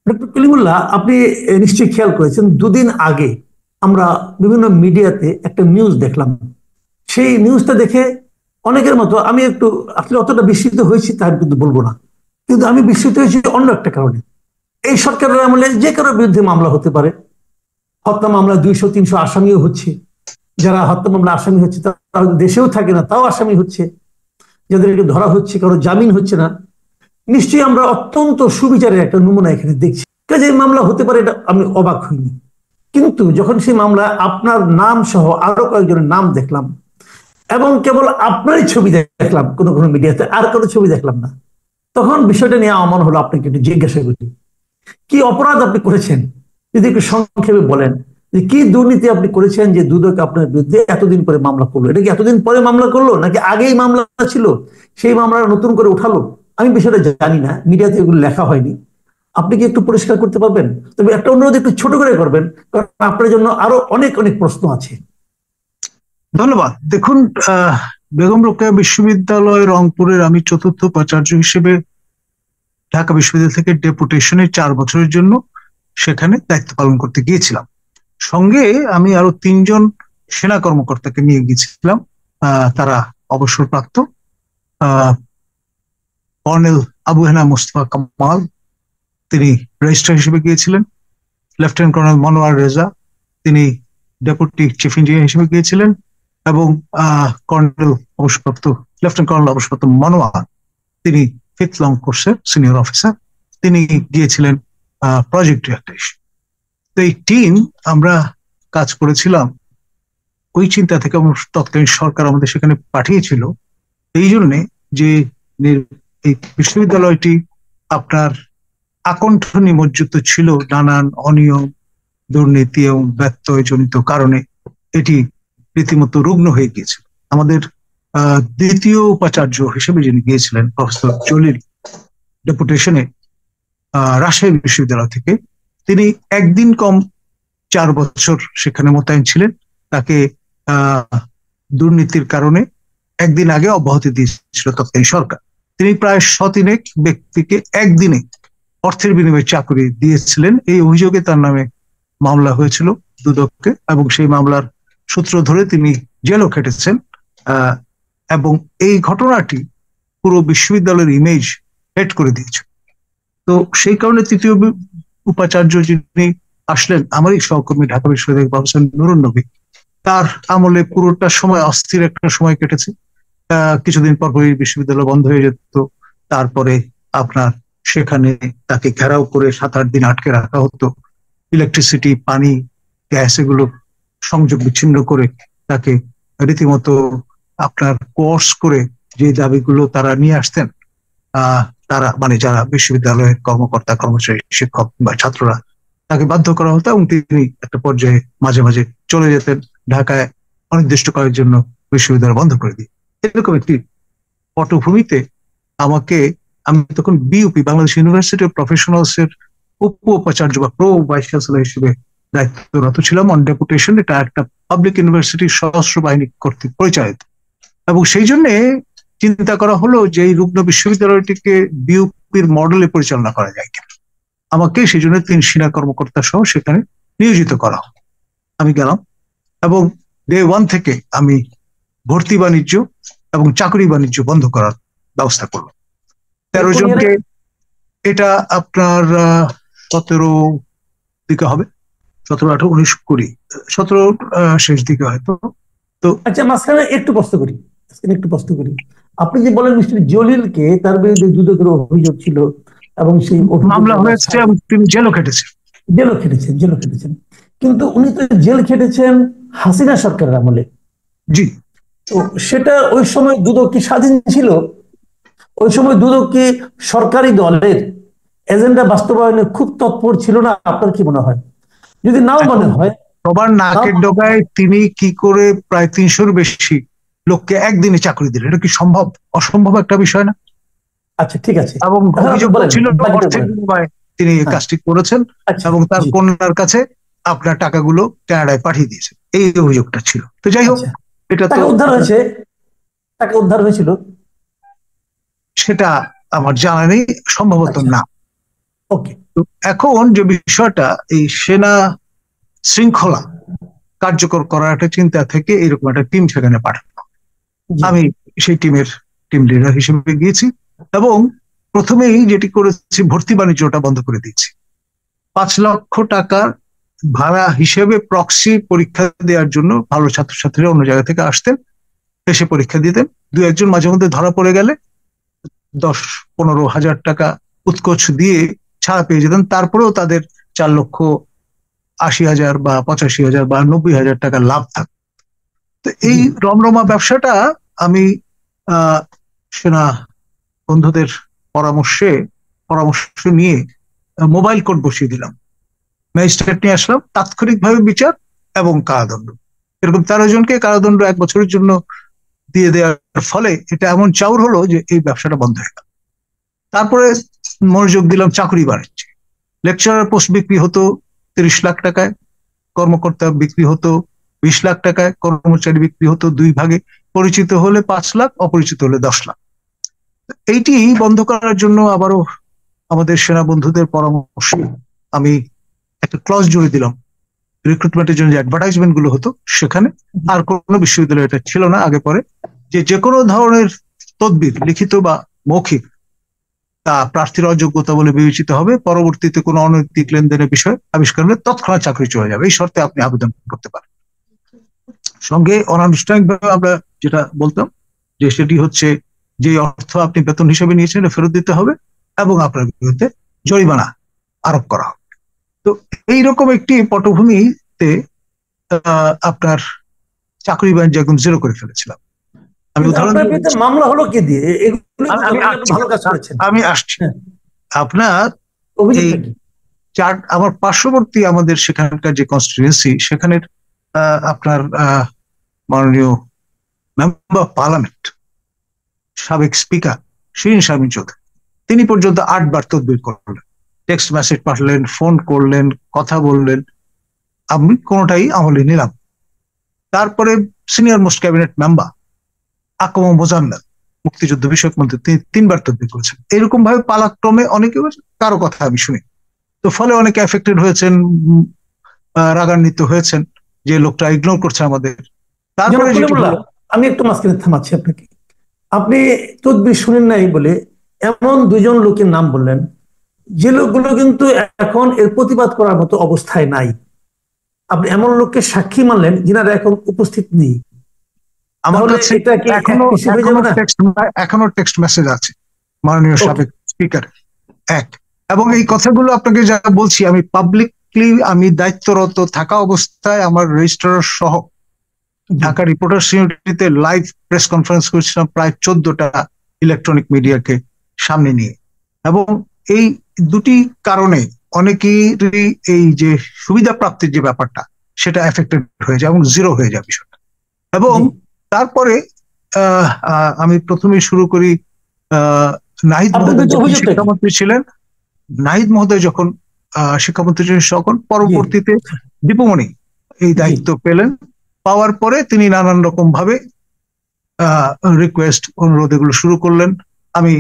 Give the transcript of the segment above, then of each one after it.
Doctor Kalimullah, আপনি নিশ্চয়ই খেয়াল করেছেন, দুদিন আগে আমরা বিভিন্ন মিডিয়াতে একটা নিউজ দেখলাম। সেই নিউজটা দেখে অনেকের মতো আমি একটু আসলে অতটা বিস্মিত হয়েছি তার কিন্তু বলবো না, কিন্তু আমি বিস্মিত হয়েছি অন্য একটা কারণে। এই সরকারের আমলে যে কারোর বিরুদ্ধে মামলা হতে পারে। হত্যা মামলা 200-300 আসামিও হচ্ছে। যারা হত্যা মামলা আসামি হচ্ছে তারা দেশেও থাকে না, তাও আসামি হচ্ছে। যাদেরকে ধরা হচ্ছে, কারো জামিন হচ্ছে না। নিশ্চয়ই আমরা অত্যন্ত সুবিচারের একটা নমুনা এখানে দেখছি। কাজে এই মামলা হতে পারে, এটা আমি অবাক হইনি। কিন্তু যখন সেই মামলা আপনার নাম সহ আরো কয়েকজনের নাম দেখলাম, এবং কেবল আপনারই ছবি দেখলাম কোনো কোনো মিডিয়াতে, আর কোনো ছবি দেখলাম না, তখন বিষয়টা নিয়ে আমার মনে হলো আপনাকে একটু জিজ্ঞাসা করি, কি অপরাধ আপনি করেছেন? যদি একটু সংক্ষেপে বলেন যে কি দুর্নীতি আপনি করেছেন যে দুদক আপনার বিরুদ্ধে এতদিন পরে মামলা করলো। এটা কি এতদিন পরে মামলা করলো, নাকি আগেই মামলা ছিল, সেই মামলা নতুন করে উঠালো? আমি বিষয়টা জানি না, মিডিয়াতে এগুলো লেখা হয়নি। আপনি কি একটু পরিষ্কার করতে পারবেন? তবে একটা অনুরোধ, একটু ছোট করে করবেন, কারণ আপনার জন্য আরো অনেক অনেক প্রশ্ন আছে। ধন্যবাদ। দেখুন, বেগম রোকেয়া বিশ্ববিদ্যালয় রংপুরের আমি চতুর্থ উপাচার্য হিসেবে ঢাকা বিশ্ববিদ্যালয় থেকে ডেপুটেশনে 4 বছরের জন্য সেখানে দায়িত্ব পালন করতে গিয়েছিলাম। সঙ্গে আমি আরো 3 জন সেনা কর্মকর্তাকে নিয়ে গিয়েছিলাম। তারা অবসরপ্রাপ্ত। কর্নেল আবু হেনা মুস্তফা কামাল, তিনি রেজিস্ট্রার হিসেবে গিয়েছিলেন। লেফটেন্যান্ট কর্নেল মনোয়ার রেজা, তিনি ডেপুটি চিফ ইঞ্জিনিয়ার হিসেবে গিয়েছিলেন। এবং কর্নেল অবসরপ্রাপ্ত লেফটেন্যান্ট কর্নেল অবসরপ্রাপ্ত মনোয়ার, তিনি 5th লং কোর্সের সিনিয়র অফিসার, তিনি গিয়েছিলেন প্রজেক্ট ডিরেক্টর হিসেবে। তো এই টিম আমরা কাজ করেছিলাম ওই চিন্তা থেকে। তৎকালীন সরকার আমাদের সেখানে পাঠিয়েছিল এই জন্যে যে এই বিশ্ববিদ্যালয়টি আপনার আকণ্ঠ নিমজ্জিত ছিল নানান অনিয়ম, দুর্নীতি এবং ব্যত্যয়জনিত কারণে এটি রীতিমতো রুগ্ন হয়ে গিয়েছিল। আমাদের দ্বিতীয় উপাচার্য হিসেবে যিনি গিয়েছিলেন প্রফেসর জলিল ডেপুটেশনে রাজশাহী বিশ্ববিদ্যালয় থেকে, তিনি একদিন কম 4 বছর সেখানে মোতায়েন ছিলেন। তাকে দুর্নীতির কারণে একদিন আগে অব্যাহতি দিয়েছিল তৎকালীন সরকার। তিনি প্রায় 100 ব্যক্তিকে একদিনে অর্থের বিনিময়ে চাকরি দিয়েছিলেন। এই অভিযোগে তার নামে মামলা হয়েছিল দুদককে, এবং সেই মামলার সূত্র ধরে তিনি জেলও খেটেছেন। এবং এই ঘটনাটি পুরো বিশ্ববিদ্যালয়ের ইমেজ হেড করে দিয়েছে। তো সেই কারণে তৃতীয় উপাচার্য যিনি আসলেন, আমারই সহকর্মী ঢাকা বিশ্ববিদ্যালয়ের প্রফেসর নুরুন নবী, তার আমলে পুরোটা সময় অস্থির একটা সময় কেটেছে। কিছুদিন পর বিশ্ববিদ্যালয় বন্ধ হয়ে যেত। তারপরে আপনার সেখানে তাকে ঘেরাও করে 7-8 দিন আটকে রাখা হতো। ইলেকট্রিসিটি, পানি, গ্যাস এগুলো সংযোগ বিচ্ছিন্ন করে তাকে রীতিমতো আপনার কোর্স করে যে দাবিগুলো তারা নিয়ে আসতেন, তারা মানে যারা বিশ্ববিদ্যালয়ের কর্মকর্তা, কর্মচারী, শিক্ষক বা ছাত্ররা, তাকে বাধ্য করা হতো। এবং তিনি একটা পর্যায়ে মাঝে মাঝে চলে যেতেন ঢাকায় অনির্দিষ্টকালের জন্য, বিশ্ববিদ্যালয় বন্ধ করে দিয়ে। এরকম একটি পটভূমিতে আমি তখন BUP, Bangladesh university of professionals এর উপ উপাচার্য বা প্রো ভাইস চ্যান্সেলর হিসেবে দায়িত্বরত ছিলাম অন ডেপুটেশন। এটা একটা পাবলিক ইউনিভার্সিটি, সশস্ত্র বাহিনী কর্তৃক পরিচালিত। এবং সেই জন্যে চিন্তা করা হলো যে এই রুগ্ন বিশ্ববিদ্যালয়টিকে বিইউপির মডেলে পরিচালনা করা যায় কিনা। আমাকে সেই জন্য 3 সেনা কর্মকর্তা সহ সেখানে নিয়োজিত করা হয়। আমি গেলাম এবং ডে 1 থেকে আমি ভর্তি বাণিজ্য এবং চাকরি বাণিজ্য বন্ধ করার ব্যবস্থা করলাম। 13 জনকে, এটা আপনার 17 দিকে হবে, 17, 18, 19, 20, 17 শেষ দিকে হয়তো। তো আচ্ছা, মাঝখানে একটু প্রশ্ন করি। আপনি যে বলেন মিস্টার জলিলকে, তার বিরুদ্ধে দুদকের অভিযোগ ছিল এবং সেই মামলা হয়েছে এবং তিনি জেলও খেটেছেন। কিন্তু উনি তো জেল খেটেছেন হাসিনা সরকারের আমলে। জি। তো সেটা ওই সময় দুদক কি স্বাধীন ছিল? ওই সময় দুদক কি সরকারি দলের এজেন্ডা বাস্তবায়নে খুব তৎপর ছিল না? আপনার কি মনে হয়? যদি নাও মনে হয়, সবার নাকের ডগায় তিনি কি করে প্রায় 300-র বেশি লোককে একদিনে চাকরি দিলেন? এটা কি সম্ভব? অসম্ভব একটা বিষয় না? আচ্ছা, ঠিক আছে। এবং অভিযোগ ছিল অর্থের বিনিময়ে তিনি এই কাজটি করেছেন এবং তার কন্যার কাছে আপনার টাকাগুলো কানাডায় পাঠিয়ে দিয়েছে, এই অভিযোগটা ছিল। তো যাই হোক, এটা তো টাকা উদ্ধার হয়েছিল সেটা আমার জানা নেই, সম্ভবত না। ওকে, তো এখন যে বিষয়টা, এই সেনা শৃঙ্খলা কার্যকর করার একটা চিন্তা থেকে এরকম একটা টিম সেখানে পাঠানো। জি। আমি সেই টিম লিডার হিসেবে গিয়েছি এবং প্রথমেই যেটি করেছি, ভর্তি বাণিজ্যটা বন্ধ করে দিয়েছি। 5 লক্ষ টাকার ভাড়া হিসেবে প্রক্সি পরীক্ষা দেওয়ার জন্য ভালো ছাত্রছাত্রীরা অন্য জায়গা থেকে আসতেন, এসে পরীক্ষা দিতেন। দু একজন মাঝে মধ্যে ধরা পড়ে গেলে 10-15 হাজার টাকা উৎকোচ দিয়ে ছাড়া পেয়ে যেতেন। তারপরেও তাদের 4,80,000 বা 85,000 বা 90,000 টাকা লাভ থাকতো। তো এই রমরমা ব্যবসাটা আমি সেনা বন্ধুদের পরামর্শ নিয়ে মোবাইল কোর্ট বসিয়ে দিলাম, ম্যাজিস্ট্রেট নিয়ে আসলাম, তাৎক্ষণিকভাবে বিচার এবং কারাদণ্ড। এরকম 13 জনকে কারাদণ্ড 1 বছরের জন্য দিয়ে দেওয়ার ফলে এটা এমন চাউর হলো যে এই ব্যবসাটা বন্ধ হয়ে গেল। তারপরে মনোযোগ দিলাম চাকরি বাণিজ্যে। লেকচারার পোস্ট বিক্রি হতো 30 লাখ টাকায়, কর্মকর্তা বিক্রি হতো 20 লাখ টাকায়, কর্মচারী বিক্রি হতো 2 ভাগে, পরিচিত হলে 5 লাখ, অপরিচিত হলে 10 লাখ। এইটি বন্ধ করার জন্য আবারও আমাদের সেনা বন্ধুদের পরামর্শ আমি একটা ক্লজ জুড়ে দিলাম। রিক্রুটমেন্টের জন্য যে অ্যাডভার্টাইজমেন্ট গুলো হতো সেখানে, আর কোনো বিশ্ববিদ্যালয় এটা ছিল না আগে পরে, যে কোনো ধরনের তদবির লিখিত বা মৌখিক তা প্রার্থীর অযোগ্যতা বলে বিবেচিত হবে, পরবর্তীতে কোনো অনৈতিক লেনদেনের বিষয় আবিষ্কার হলে তৎক্ষণাৎ চাকরি চলে যাবে, এই শর্তে আপনি আবেদন করতে পারেন। সঙ্গে অনানুষ্ঠানিকভাবে আমরা যেটা বলতাম যে সেটি হচ্ছে, যে অর্থ আপনি বেতন হিসেবে নিয়েছেন ফেরত দিতে হবে এবং আপনার বিরুদ্ধে জরিমানা আরোপ করা হবে। তো এইরকম একটি পটভূমিতে আপনার চাকরি বাণিজ্য একদম জিরো করে ফেলেছিলাম। আমি উদাহরণ মামলা হলো কি দিয়ে? ভালো কাজ করেছেন। আমি আসছি। আপনার এই অভিযোগটা কি? আমার পার্শ্ববর্তী আমাদের সেখানকার যে কনস্টিটিউয়েন্সি, সেখানের আপনার মাননীয় মেম্বার অফ পার্লামেন্ট, সাবেক স্পিকার শিরিন শারমিন চৌধুরী, তিনি পর্যন্ত 8 বার তদবির করলেন, টেক্সট মেসেজ পাঠালেন, ফোন করলেন, কথা বললেন, আমি কোনোটাই আমলে নিলাম। তারপরে সিনিয়র মোস্ট ক্যাবিনেট মেম্বার আকম মোজাম্মেল, মুক্তিযুদ্ধ বিষয়ক মন্ত্রী, তিনি 3 বার তদবির করেছেন। এরকম ভাবে পালাক্রমে অনেকে, কারো কথা আমি শুনি। তো ফলে অনেকে এফেক্টেড হয়েছেন, রাগান্বিত হয়েছেন যে লোকটা ইগনোর করছে আমাদের। তারপরে আমি একটু মাঝখানে থামাচ্ছি আপনাকে। আপনি তদবির শুনেন নাই বলে এমন 2 জন লোকের নাম বললেন যে লোকগুলো কিন্তু এখন এর প্রতিবাদ করার মতো অবস্থায় নাই। আপনি এমন লোককে সাক্ষী মানলেন যিনারা এখন উপস্থিত নেই। আমার কাছে এখনো টেক্সট মেসেজ আছে মাননীয় সাবেক স্পিকার এক, এবং এই কথাগুলো আপনাকে যা বলছি আমি পাবলিকলি, আমি দায়িত্বরত থাকা অবস্থায় আমার রেজিস্ট্রার সহ ঢাকা রিপোর্টার্স ইউনিটিতে লাইভ প্রেস কনফারেন্স করেছিলাম প্রায় 14টা ইলেকট্রনিক মিডিয়াকে সামনে নিয়ে। এবং এই দুটি কারণে অনেকেরই এই যে সুবিধা প্রাপ্তির যে ব্যাপারটা, সেটা এফেক্টেড হয়ে যায় এবং জিরো হয়ে যায় বিষয়টা। এবং তারপরে আমি প্রথমে শুরু করি, নাহিদ মহোদয় যখন শিক্ষামন্ত্রী ছিলেন, নাহিদ মহোদয় যখন শিক্ষামন্ত্রী ছিলেন, তখন পরবর্তীতে দীপুমণি এই দায়িত্ব পেলেন। পাওয়ার পরে তিনি নানান রকম ভাবে রিকোয়েস্ট, অনুরোধ এগুলো শুরু করলেন। আমি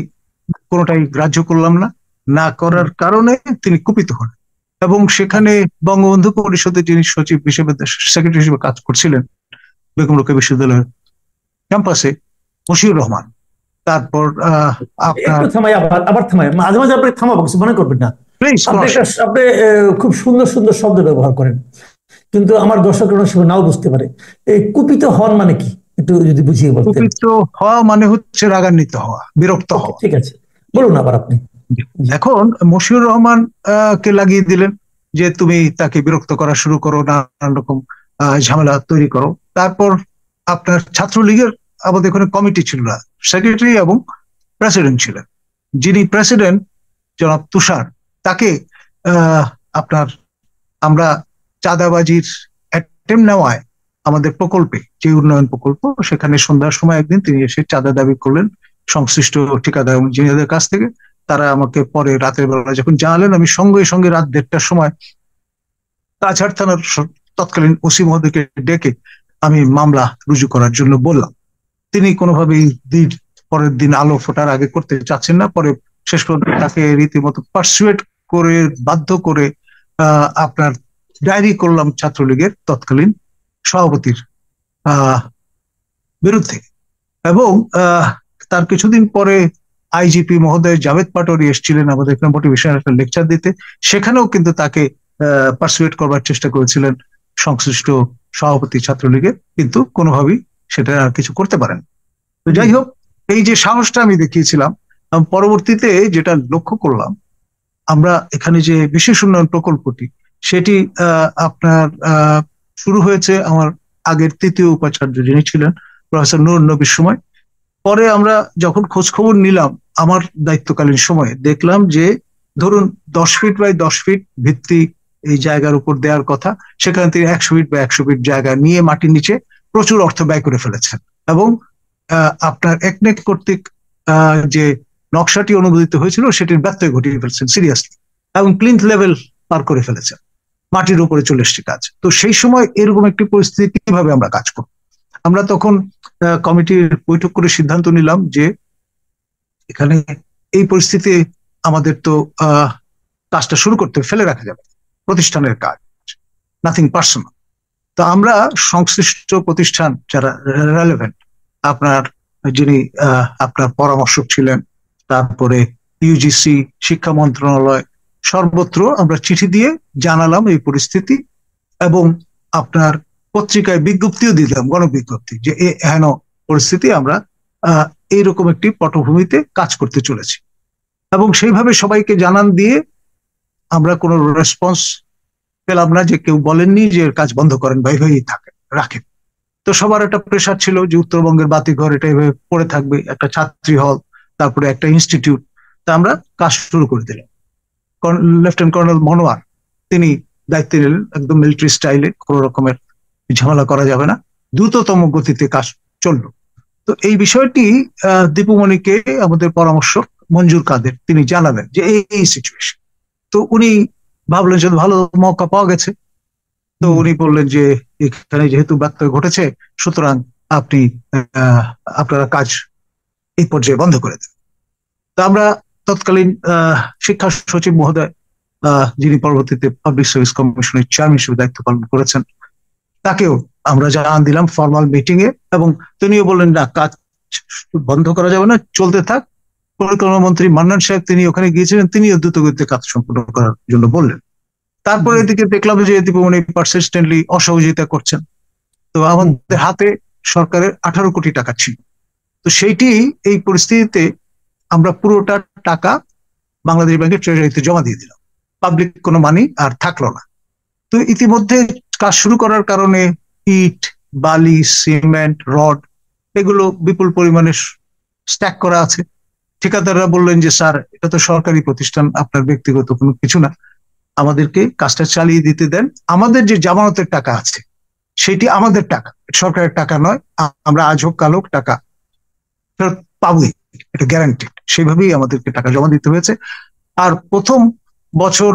কোনোটাই গ্রাহ্য করলাম না। না করার কারণে তিনি কুপিত হন এবং সেখানে বঙ্গবন্ধু পরিষদের যিনি সচিব হিসেবে, সেক্রেটারি হিসেবে কাজ করছিলেন বেগম রোকেয়া বিশ্ববিদ্যালয়ের ক্যাম্পাসে, মশিউর রহমান, তারপর আপনার আবার থামাই, মাঝে মাঝে আপনি থামাবো, কিছু মনে করবেন না। আপনি খুব সুন্দর সুন্দর শব্দ ব্যবহার করেন, কিন্তু আমার দর্শকরা নাও বুঝতে পারে। এই কুপিত হন মানে কি, একটু যদি বুঝিয়ে বলতেন। কুপিত হওয়া মানে হচ্ছে রাগান্বিত হওয়া, বিরক্ত হওয়া। ঠিক আছে, বলুন আবার আপনি। এখন মশিউর রহমান কে লাগিয়ে দিলেন যে তুমি তাকে বিরক্ত করা শুরু করো, নানান রকম ঝামেলা তৈরি করো। তারপর আপনার ছাত্রলীগের আমাদের এখানে কমিটি ছিল না, সেক্রেটারি এবং প্রেসিডেন্ট ছিলেন। যিনি প্রেসিডেন্ট জনাব তুষার, তাকে আপনার আমরা চাঁদাবাজির অ্যাটেম্প নেওয়ায় আমাদের প্রকল্পে, যে উন্নয়ন প্রকল্প, সেখানে সন্ধ্যার সময় একদিন তিনি এসে চাঁদা দাবি করলেন সংশ্লিষ্ট ঠিকাদার এবং ইঞ্জিনিয়ারদের কাছ থেকে। তারা আমাকে পরে রাতের বেলা যখন জানালেন, আমি সঙ্গে সঙ্গে রাত 1:30টার সময় কাছাড় থানার তৎকালীন ওসি মহোদয়কে ডেকে আমি মামলা রুজু করার জন্য বললাম। তিনি কোনোভাবেই পরের দিন আলো ফোটার আগে করতে চাচ্ছেন না। পরে শেষ পর্যন্ত তাকে রীতিমতো পারসুয়েট করে বাধ্য করে আপনার ডায়েরি করলাম ছাত্রলীগের তৎকালীন সভাপতির বিরুদ্ধে। এবং তার কিছুদিন পরে আইজিপি মহোদয় জাভেদ পাটোয়ারি এসেছিলেন আমাদের এখানে মোটিভেশন একটা লেকচার দিতে, সেখানেও কিন্তু তাকে পারসুয়েট করবার চেষ্টা করেছিলেন সংশ্লিষ্ট সভাপতি ছাত্রলীগের, কিন্তু কোনোভাবেই সেটা আর কিছু করতে পারেন। তো যাই হোক, এই যে সাহসটা আমি দেখিয়েছিলাম, পরবর্তীতে যেটা লক্ষ্য করলাম, আমরা এখানে যে বিশেষ উন্নয়ন প্রকল্পটি সেটি আপনার শুরু হয়েছে আমার আগের তৃতীয় উপাচার্য যিনি ছিলেন প্রফেসর নূর নবীর সময়। পরে আমরা যখন খোঁজ খবর নিলাম আমার দায়িত্বকালীন সময়ে, দেখলাম যে ধরুন 10 ফিট বাই 10 ফিট ভিত্তি এই জায়গার উপর দেওয়ার কথা, সেখানে তিনি 100 ফিট বা 100 ফিট জায়গা নিয়ে মাটির নিচে প্রচুর অর্থ ব্যয় করে ফেলেছেন। এবং আপনার একনেক কর্তৃক যে নকশাটি অনুমোদিত হয়েছিল সেটির ব্যত্যয় ঘটিয়ে ফেলছেন সিরিয়াসলি, এবং প্লিন্থ লেভেল পার করে ফেলেছেন, মাটির উপরে চলে এসছে কাজ। তো সেই সময় এরকম একটি পরিস্থিতি কিভাবে আমরা কাজ করব? আমরা তখন কমিটির বৈঠক করে সিদ্ধান্ত নিলাম যে এখানে এই পরিস্থিতি আমাদের তো কাজটা শুরু করতে ফেলে রাখা যাবে, প্রতিষ্ঠানের কাজ, নাথিং পার্সোনাল। তো আমরা সংশ্লিষ্ট প্রতিষ্ঠান যারা রেলেভেন্ট, আপনার যিনি আপনার পরামর্শক ছিলেন, তারপরে ইউজিসি, শিক্ষা মন্ত্রণালয়, সর্বত্র আমরা চিঠি দিয়ে জানালাম এই পরিস্থিতি, এবং আপনার পত্রিকায় বিজ্ঞপ্তিও দিলাম, গণবিজ্ঞপ্তি, যে এহেন পরিস্থিতি, আমরা এইরকম একটি পটভূমিতে কাজ করতে চলেছি। এবং সেইভাবে সবাইকে জানান দিয়ে আমরা কোনো রেসপন্স পেলাম না, যে কেউ বলেননি যে কাজ বন্ধ করেন বা এইভাবেই রাখেন। তো সবার একটা প্রেশার ছিল যে উত্তরবঙ্গের বাতিঘর এটা এভাবে পড়ে থাকবে, একটা ছাত্রী হল, তারপরে একটা ইনস্টিটিউট। তা আমরা কাজ শুরু করে দিলাম। লেফটেন্যান্ট কর্নেল মনোয়ার তিনি দায়িত্ব নিলেন, একদম মিলিটারি স্টাইলে, কোনো রকমের ঝামেলা করা যাবে না, দ্রুততম গতিতে কাজ চললো। তো এই বিষয়টি দীপুমণিকে আমাদের পরামর্শক মঞ্জুর কাদের তিনি জানালেন যে এই সিচুয়েশন। তো উনি ভাবলেন যে ভালো মৌকা পাওয়া গেছে, তো উনি বললেন যে এখানে যেহেতু ব্যত্যয় ঘটেছে, সুতরাং আপনারা কাজ এই পর্যায়ে বন্ধ করে দেন। তো আমরা তৎকালীন শিক্ষা সচিব মহোদয়, যিনি পরবর্তীতে পাবলিক সার্ভিস কমিশনের চেয়ারম্যান হিসেবে দায়িত্ব পালন করেছেন, তাকেও আমরা জানান দিলাম ফর্মাল মিটিং এ, এবং তিনিও বললেন না, কাজ বন্ধ করা যাবে না, চলতে থাক। পরিকল্পনা মন্ত্রী মান্নান সাহেব তিনি ওখানে গিয়েছিলেন, তিনিও দ্রুতগতিতে কাজ সম্পূর্ণ করার জন্য বললেন। তারপরে এদিকে দেখলাম যে দীপুমণি পারসিস্টেন্টলি অসহযোগিতা করছেন। তো আমাদের হাতে সরকারের 18 কোটি টাকা ছিল, তো সেইটি এই পরিস্থিতিতে আমরা পুরোটা টাকা বাংলাদেশ ব্যাংকের ট্রেজারিতে জমা দিয়ে দিলাম, পাবলিক কোনো মানি আর থাকলো না। তো ইতিমধ্যে কাজ শুরু করার কারণে ইট, বালি, সিমেন্ট, রড এগুলো বিপুল পরিমাণে স্ট্যাক করা আছে। ঠিকাদাররা বললেন যে স্যার, এটা তো সরকারি প্রতিষ্ঠান, আপনার ব্যক্তিগত কোনো কিছু না, আমাদেরকে কাজটা চালিয়ে দিতে দেন, আমাদের যে জামানতের টাকা আছে সেটি আমাদের টাকা, সরকারের টাকা নয়, আমরা আজ হোক কাল হোক টাকা ফেরত পাবোই, এটা গ্যারান্টেড। সেভাবেই আমাদেরকে টাকা জমা দিতে হয়েছে। আর প্রথম বছর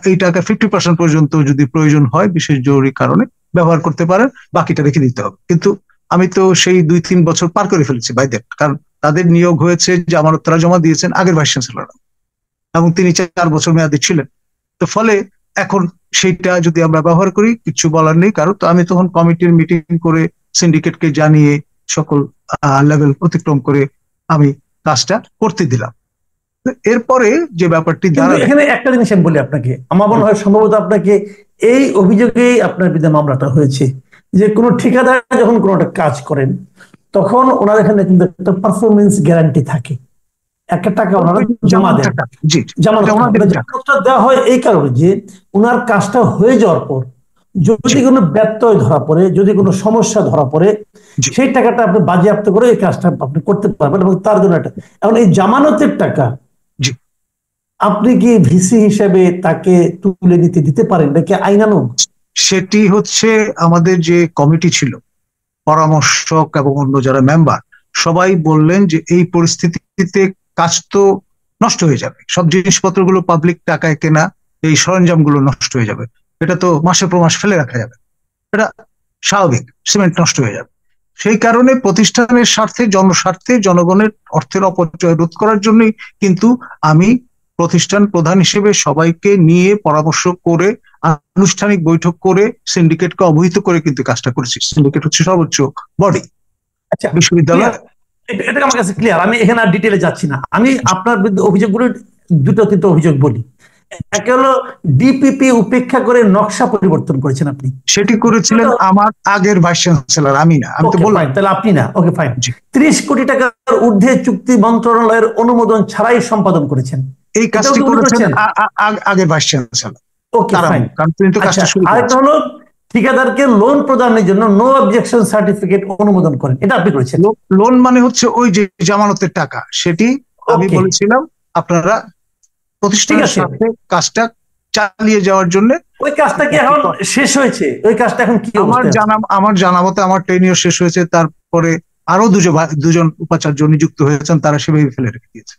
এই টাকা 50% পর্যন্ত যদি প্রয়োজন হয় বিশেষ জরুরি কারণে ব্যবহার করতে পারেন, বাকিটা রেখে দিতে হবে। কিন্তু আমি তো সেই 2-3 বছর পার করে ফেলেছি বাই দ্যাট, কারণ তাদের নিয়োগ হয়েছে যে আমানতরা জমা দিয়েছেন আগের ভাইস চ্যান্সেলর, এবং তিনি 4 বছর মেয়াদী ছিলেন। তো ফলে এখন সেইটা যদি আমরা ব্যবহার করি কিছু বলার নেই কারণ। তো আমি তখন কমিটির মিটিং করে সিন্ডিকেটকে জানিয়ে সকল লেভেল অতিক্রম করে আমি কাজটা করতে দিলাম। এরপরে যে ব্যাপারটি দাঁড়ায়, এখানে একটা জিনিস আমি বলি আপনাকে, আমার মনে হয় সম্ভবত আপনাকে এই অভিযোগেই আপনার বিরুদ্ধে মামলাটা হয়েছে, যে কোনো ঠিকাদার যখন কোনো একটা কাজ করেন তখন ওনার এখানে কিন্তু একটা পারফরমেন্স গ্যারান্টি থাকে, একটা টাকা ওনারা জমা দেন। জামানতটা দেওয়া হয় এই কারণে যে ওনার কাজটা হয়ে যাওয়ার পর যদি কোনো ব্যত্যয় ধরা পড়ে, যদি কোনো সমস্যা ধরা পড়ে, সেই টাকাটা আপনি বাজেয়াপ্ত করে এই কাজটা আপনি করতে পারবেন, এবং তার জন্য একটা এখন এই জামানতের টাকা আপনি কি ভিসি হিসেবে তাকে তুলে নিতে দিতে পারেন নাকি আইনানুগ? সেটি হচ্ছে আমাদের যে কমিটি ছিল, পরামর্শক এবং অন্য যারা মেম্বার, সবাই বললেন যে এই পরিস্থিতিতে কাজ তো নষ্ট হয়ে যাবে, সব জিনিসপত্রগুলো পাবলিক টাকায় কেনা, এই সরঞ্জামগুলো নষ্ট হয়ে যাবে, এটা তো মাসের পর মাস ফেলে রাখা যাবে, এটা স্বাভাবিক, সিমেন্ট নষ্ট হয়ে যাবে। সেই কারণে প্রতিষ্ঠানের স্বার্থে, জনস্বার্থে, জনগণের অর্থের অপচয় রোধ করার জন্যই কিন্তু আমি প্রতিষ্ঠান প্রধান হিসেবে সবাইকে নিয়ে পরামর্শ করে আনুষ্ঠানিক বৈঠক করে সিন্ডিকেটকে অবহিত করে কিন্তু কাজটা করেছি। সিন্ডিকেট হচ্ছে সর্বোচ্চ বডি আচ্ছা, বিশ্ববিদ্যালয়। এটা আমার কাছে ক্লিয়ার, আমি এখানে আর ডিটেলে যাচ্ছি না। আমি আপনার বিরুদ্ধে অভিযোগগুলো দুটো তিনটা অভিযোগ বলি। একটা হলো ডিপিপি উপেক্ষা করে নকশা পরিবর্তন করেছেন আপনি। সেটি করেছিলেন আমার আগের ভাইস চ্যান্সেলর, আমি না। আমি তো বললাম তাহলে আপনি না, ওকে ফাইন। 30 কোটি টাকার ঊর্ধ্বে চুক্তি মন্ত্রণালয়ের অনুমোদন ছাড়াই সম্পাদন করেছেন, এই কাজটি করেছেন আগের ভাইস চ্যান্সেলর। Okay fine. কারণ তিনি তো কাজটা শুরু করেছেন। আরেকটা হলো ঠিকাদারকে লোন প্রদানের জন্য নো অবজেকশন সার্টিফিকেট অনুমোদন করেন, এটা আপনি করেছেন। লোন মানে হচ্ছে ওই যে জামানতের টাকা, সেটি আমি বলেছিলাম আপনারা প্রতিষ্ঠানের সাথে কাজটা চালিয়ে যাওয়ার জন্য। ওই কাজটা কি এখন শেষ হয়েছে? ওই কাজটা এখন কি? আমার জানা মতে আমার টেনিয়র শেষ হয়েছে, তারপরে আরো দুজন উপাচার্য নিযুক্ত হয়েছেন, তারা সেভাবে ফেলে রেখে দিয়েছে।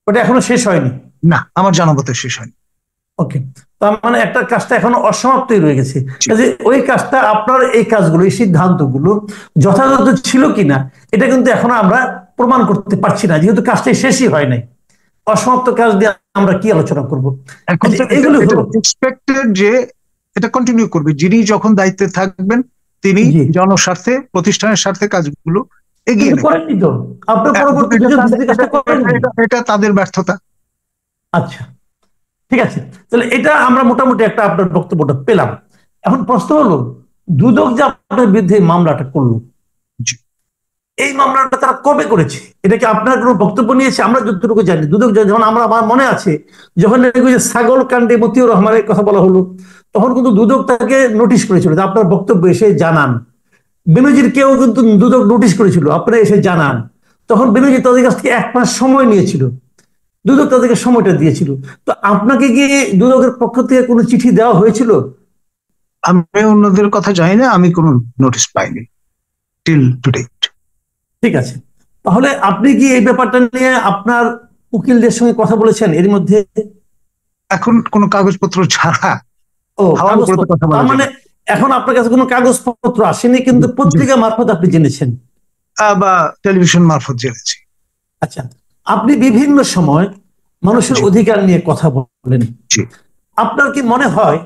ওটা এখনো শেষ হয়নি? না, আমার জানা মতে শেষ হয়নি। ওকে, তার মানে একটা কাজটা এখনো অসমাপ্তই রয়ে গেছে। ওই কাজটা, আপনার এই কাজগুলো, এই সিদ্ধান্তগুলো যথাযথ ছিল কিনা এটা কিন্তু এখনো আমরা প্রমাণ করতে পারছি না, যেহেতু কাজটা শেষই হয় নাই। অসমাপ্ত কাজ দিয়ে আমরা কি আলোচনা করবো? এখন এগুলো এক্সপেক্টেড যে এটা কন্টিনিউ করবে, যিনি যখন দায়িত্বে থাকবেন তিনি জনস্বার্থে প্রতিষ্ঠানের স্বার্থে কাজগুলো এগিয়ে করেননি তো আপনার পরবর্তী, এটা তাদের ব্যর্থতা। আচ্ছা ঠিক আছে, তাহলে এটা আমরা মোটামুটি একটা আপনার বক্তব্যটা পেলাম। এখন প্রশ্ন হলো, দুদক যে আপনার বিরুদ্ধে মামলাটা করলো, এই মামলাটা তারা কবে করেছে? এটা কি আপনার কোনো বক্তব্য নিয়েছে? আমরা যতটুকু জানি দুদক যখন, আমার মনে আছে যখন ছাগল কাণ্ডে মতিউর রহমানের কথা বলা হলো, তখন কিন্তু দুদক তাকে নোটিশ করেছিল যে আপনার বক্তব্য এসে জানান। বেনজির কেউ কিন্তু দুদক নোটিশ করেছিল, আপনারা এসে জানান। তখন বেনজির তাদের কাছ থেকে 1 মাস সময় নিয়েছিল, দুদক তাদেরকে সময়টা দিয়েছিল। তো আপনাকে কি দুদকের পক্ষ থেকে কোনো চিঠি দেওয়া হয়েছিল? আমি অন্যদের কথা জানি না, আমি কোনো নোটিশ পাইনি টিল টু ডেট। ঠিক আছে, তাহলে আপনি কি এই ব্যাপারটা নিয়ে আপনার উকিলদের সঙ্গে কথা বলেছেন এর মধ্যে? এখন কোনো কাগজপত্র ছাড়া। তার মানে এখন আপনার কাছে কোনো কাগজপত্র আসেনি, কিন্তু পত্রিকা মারফত আপনি জেনেছেন বা টেলিভিশন মারফত জেনেছি। আচ্ছা, আপনি বিভিন্ন সময় মানুষের অধিকার নিয়ে কথা বলেন। আপনার কি মনে হয়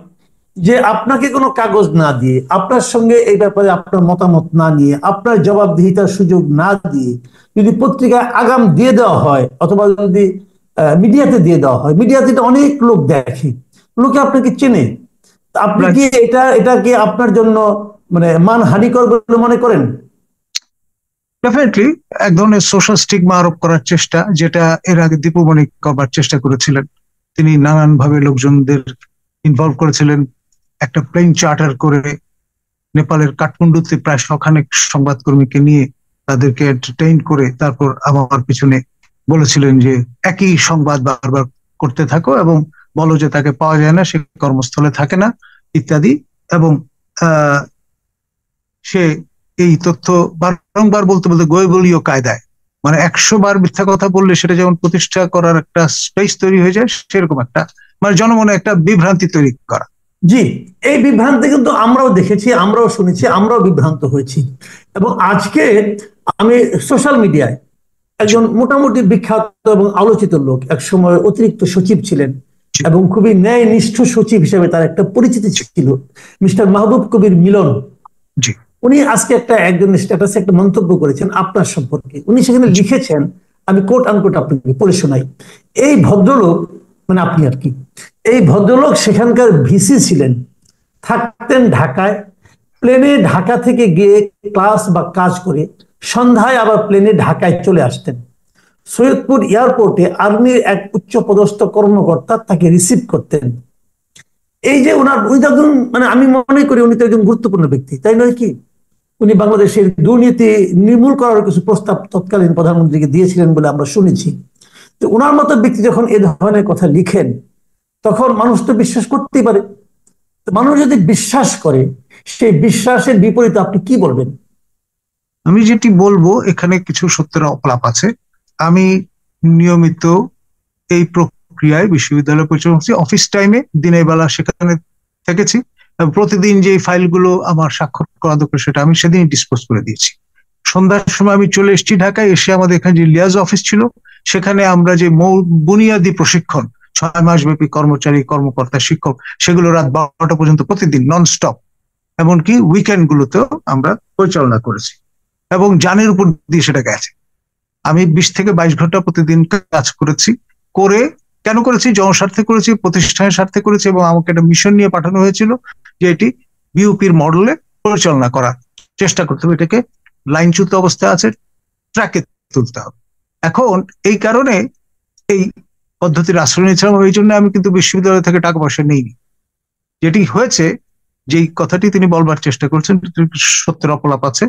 যে আপনাকে কোনো কাগজ না দিয়ে, আপনার সঙ্গে এই ব্যাপারে আপনার মতামত না নিয়ে, আপনার জবাবদিহিতার সুযোগ না দিয়ে যদি পত্রিকায় আগাম দিয়ে দেওয়া হয়, অথবা যদি মিডিয়াতে দিয়ে দেওয়া হয়, মিডিয়াতে অনেক লোক দেখে, লোকে আপনাকে চেনে, আপনি কি এটা কি আপনার জন্য মানে মানহানিকর বলে মনে করেন? ডেফিনেটলি এক ধরনের সোশ্যাল স্টিগমা আরোপ করার চেষ্টা, যেটা এর আগে দীপুমণি করবার চেষ্টা করেছিলেন। তিনি নানান ভাবে লোকজনদের ইনভলভ করেছিলেন, একটা প্লেন চার্টার করে নেপালের কাঠমান্ডুতে প্রায় 100 সংবাদকর্মীকে নিয়ে তাদেরকে এন্টারটেইন করে তারপর আমার পিছনে বলেছিলেন যে একই সংবাদ বারবার করতে থাকো এবং বলো যে তাকে পাওয়া যায় না, সে কর্মস্থলে থাকে না ইত্যাদি। এবং সে এই তথ্য বারংবার বলতে বলতে গোয়েবলীয় কায়দায়, মানে 100 বার মিথ্যা কথা বললে সেটা যেমন প্রতিষ্ঠা করার একটা স্পেস তৈরি হয়ে যায়, সেরকম একটা মানে জনমনে একটা বিভ্রান্তি তৈরি করা। জি, এই বিভ্রান্তি কিন্তু আমরাও দেখেছি, আমরাও শুনেছি, আমরাও বিভ্রান্ত হয়েছি। এবং আজকে আমি সোশ্যাল মিডিয়ায় একজন মোটামুটি বিখ্যাত এবং আলোচিত লোক, একসময় অতিরিক্ত সচিব ছিলেন এবং খুবই ন্যায়নিষ্ঠ সচিব হিসেবে তার একটা পরিচিতি ছিল, মিস্টার মাহবুব কবির মিলন। উনি আজকে একজন স্ট্যাটাসে একটা মন্তব্য করেছেন আপনার সম্পর্কে। উনি সেখানে লিখেছেন, আমি কোট আনকোট আপনাকে পড়ে শোনাই। এই ভদ্রলোক, মানে আপনি আর কি, এই ভদ্রলোক সেখানকার ভিসি ছিলেন, থাকতেন ঢাকায়, প্লেনে ঢাকা থেকে গিয়ে ক্লাস বা কাজ করে সন্ধ্যায় আবার প্লেনে ঢাকায় চলে আসতেন। সৈয়দপুর এয়ারপোর্টে আর্মির এক উচ্চ পদস্থ কর্মকর্তা তাকে রিসিভ করতেন। এই যে উনি তো একজন, মানে আমি মনে করি উনি তো একজন গুরুত্বপূর্ণ ব্যক্তি, তাই নয় কি? উনি বাংলাদেশের দুর্নীতি নির্মূল করার কিছু প্রস্তাব তৎকালীন প্রধানমন্ত্রীকে দিয়েছিলেন বলে আমরা শুনেছি। তো ওনার মতো ব্যক্তি যখন এ ধরনের কথা লিখেন, তখন মানুষ তো বিশ্বাস করতেই পারে। মানুষ যদি বিশ্বাস করে, সেই বিশ্বাসের বিপরীতে আপনি কি বলবেন? আমি যেটি বলবো, এখানে কিছু সত্যের অপলাপ আছে। আমি নিয়মিত এই প্রক্রিয়ায় বিশ্ববিদ্যালয় পরিচালনা অফিস টাইমে দিনের বেলা সেখানে থেকেছি। প্রতিদিন যে ফাইলগুলো আমার স্বাক্ষর করা দরকার সেটা আমি সেদিনই ডিসপোজ করে দিয়েছি। সন্ধ্যার সময় আমি চলে এসেছি ঢাকায়, এসে আমাদের এখানে যে লিয়াজ অফিস ছিল সেখানে আমরা যে বুনিয়াদী প্রশিক্ষণ 6 মাস ব্যাপী কর্মচারী, কর্মকর্তা, শিক্ষক, সেগুলো রাত 12টা পর্যন্ত প্রতিদিন নন স্টপ, এমনকি উইকেন্ড গুলোতেও আমরা পরিচালনা করেছি এবং জানের উপর দিয়ে সেটা গেছে। আমি 20 থেকে 22 ঘন্টা প্রতিদিন কাজ করেছি। করে কেন করেছি? জনস্বার্থে করেছি, প্রতিষ্ঠানের স্বার্থে করেছি, এবং আমাকে একটা মিশন নিয়ে পাঠানো হয়েছিল যে এটি বিউপির মডেলে পরিচালনা করার চেষ্টা করতে হবে, এটাকে লাইনচ্যুত অবস্থায় আছে, ট্র্যাকে তুলতে হবে। এখন এই কারণে এই পদ্ধতির আশ্রয় নিয়েছিলাম, এই জন্য আমি কিন্তু বিশ্ববিদ্যালয় থেকে টাকা পয়সা নিইনি। যেটি হয়েছে, যেই কথাটি তিনি বলবার চেষ্টা করছেন, সত্যের অপলাপ আছে।